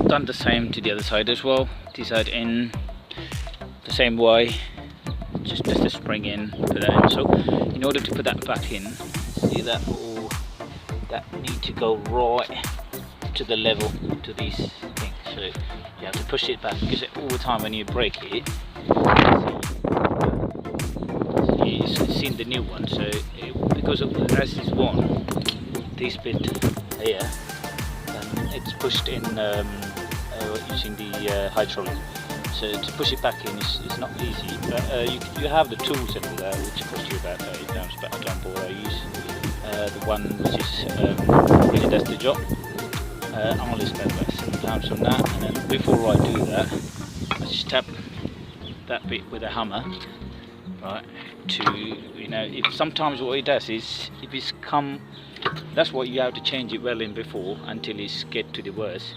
done the same to the other side as well. This side in the same way, just press the spring in, put that in. So in order to put that back in, see that all that need to go right to the level to these things. So you have to push it back, because all the time when you break it, you've seen the new one. So because of as is one, this bit here, it's pushed in using the hydraulic. So to push it back in is not easy, but you have the tools in there which cost you about £8, but I don't bother. I use the one which is really does the job. I'll just spend about £7 on that, and then before I do that, I just tap that bit with a hammer, right? To, you know, if sometimes what it does is if it's come, that's what you have to change it well in before until it's get to the worst.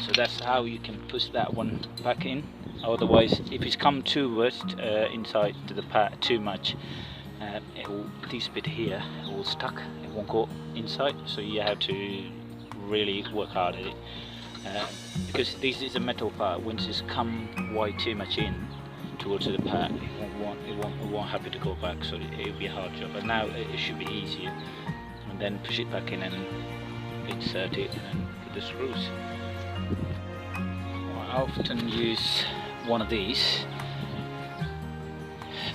So that's how you can push that one back in. Otherwise, if it's come too worst inside to the part too much, this bit here will stuck. It won't go inside. So you have to really work hard at it, because this is a metal part. Once it's come way too much in towards the part, it won't happy to go back. So it'll be a hard job. But now it should be easier. And then push it back in and insert it and then put the screws. I often use one of these.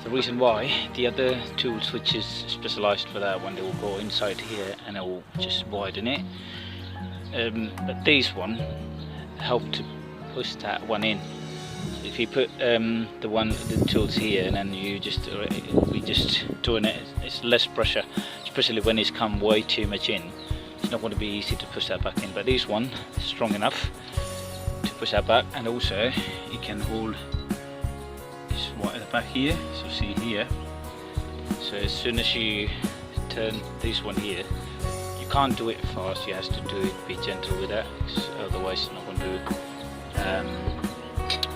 The reason why, the other tools which is specialized for that one, they will go inside here and it will just widen it. But these one help to push that one in. So if you put the tools here and then you just we just doing it, it's less pressure, especially when it's come way too much in. It's not going to be easy to push that back in. But this one is strong enough to push that back, and also you can hold this right at the back here. So see here. So as soon as you turn this one here, you can't do it fast. You have to do it, be gentle with that, otherwise you're not going to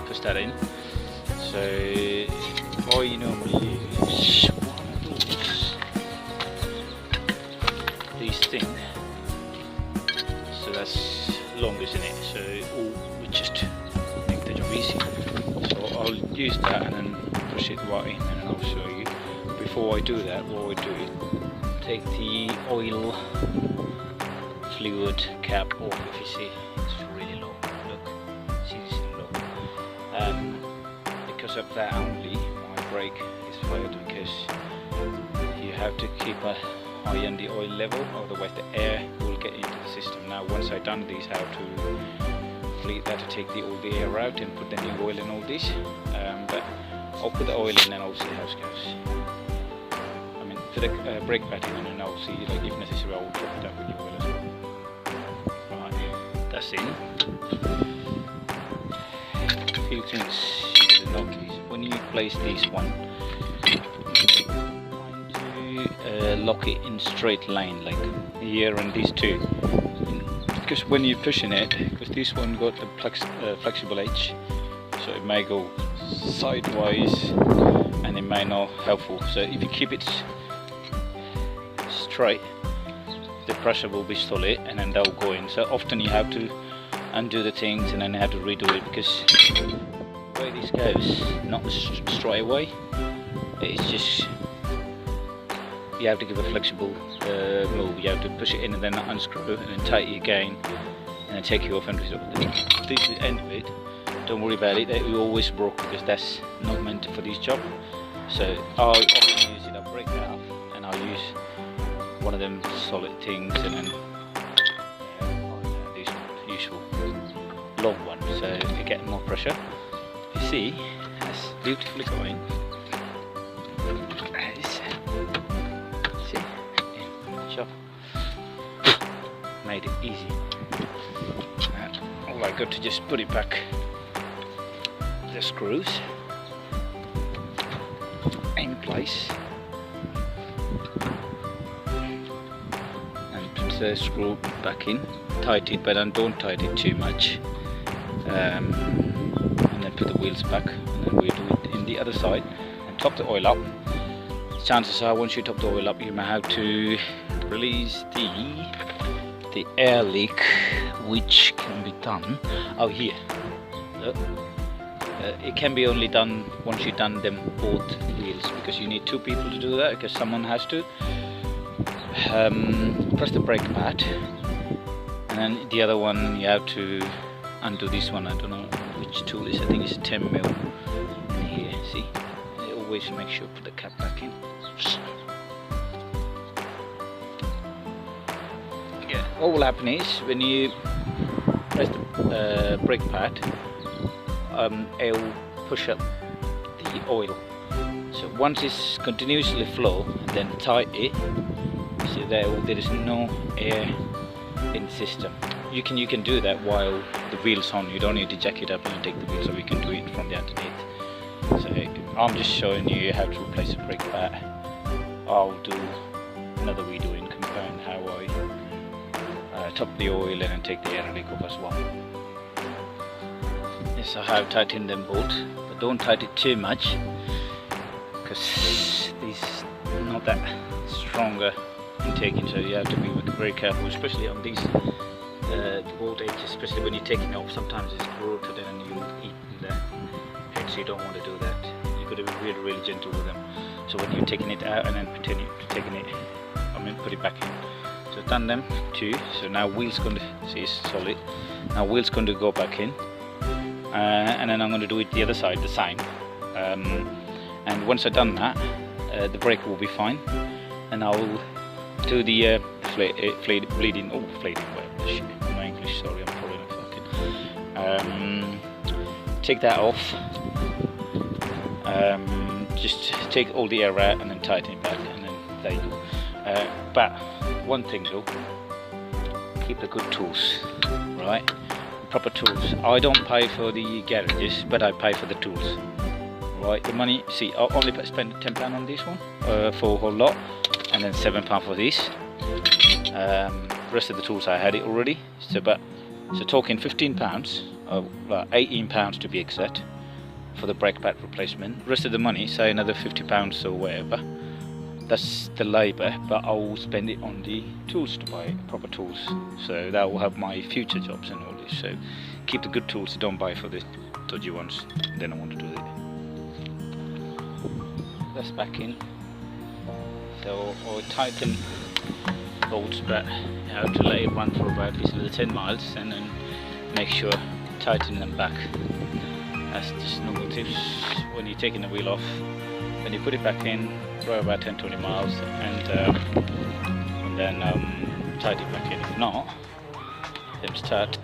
push that in. So I normally use one of these things. So that's long, isn't it? So we just make the job easy. So I'll use that and then push it right in, and I'll show you. Before I do that, what I do, take the oil fluid cap off. If you see, it's really low. Look, see, this is low. Because of that only, my brake is failed, because you have to keep a high on the oil level, otherwise the air will get into the system. Now once I've done this, how to fleet that to take all the air out and put the new oil in all this. But I'll put the oil in and I'll see how it goes. I mean, put the brake pad in and then I'll see, like, if necessary I'll top it up with the oil as well. Right, that's in. A few things you should notice when you place this one. Lock it in straight line, like here and these two, because when you're pushing it, because this one got a flexible edge, so it may go sideways and it may not helpful. So if you keep it straight, the pressure will be solid and then they'll go in. So often you have to undo the things and then you have to redo it, because the way this goes, not straight away, it's just, you have to give a flexible move. You have to push it in and then unscrew and then tighten it again and then take it off. And this is the end of it. Don't worry about it, it will always broke, because that's not meant for this job. So I'll often use it, I'll break that up and I'll use one of them solid things, and then these useful long one, so you get more pressure. You see, that's beautifully going. Made it easy. All I got to just put it back, the screws in place, and put the screw back in, tight it, but don't tight it too much, and then put the wheels back, and then we do it in the other side and top the oil up. Chances are once you top the oil up, you may have to release the air leak, which can be done. Oh, here. It can be only done once you've done them both wheels, because you need two people to do that, because someone has to press the brake pad, and then the other one you have to undo this one. I don't know which tool is. I think it's 10 mil in here. See, I always make sure put the cap back in. Yeah, what will happen is when you press the brake pad, it'll push up the oil. So once it's continuously flow, then tight it, so there is no air in the system. You can do that while the wheel's on. You don't need to jack it up and take the wheels off. You can do it from the underneath. So I'm just showing you how to replace the brake pad. I'll do another video in comparing how I top the oil and then take the air leak off as well. Yes, I have tightened them both, but don't tighten it too much, because these not that stronger in taking, so you have to be very careful, especially on these bolt edges, especially when you're taking it off. Sometimes it's corroded and you eat the head, so you don't want to do that. You've got to be really gentle with them. So when you're taking it out and then taking it, put it back in. So I've done them two, so now wheel's going to, see, it's solid. Now wheel's going to go back in, and then I'm going to do it the other side the same. And once I've done that, the brake will be fine, and I'll do the bleeding. My English, sorry, I'm probably not fucking. Take that off. Just take all the air out and then tighten it back, and then there you go. But one thing though, keep the good tools, right? Proper tools. I don't pay for the garages, but I pay for the tools. Right, the money. See, I only spend £10 on this one for a whole lot, and then £7 for this. Rest of the tools I had it already. So talking £15, £18 to be exact, for the brake pad replacement. Rest of the money, say another £50 or whatever. That's the labour, but I'll spend it on the tools to buy proper tools. So that will help my future jobs and all this. So keep the good tools, don't buy for the dodgy ones. Then I want to do it. That's back in. So I'll tighten bolts, but you have to let it run for about at least another 10 miles, and then make sure tighten them back. That's just normal tips when you're taking the wheel off. Then you put it back in for about 10-20 miles, and then tighten it back in. If not, then start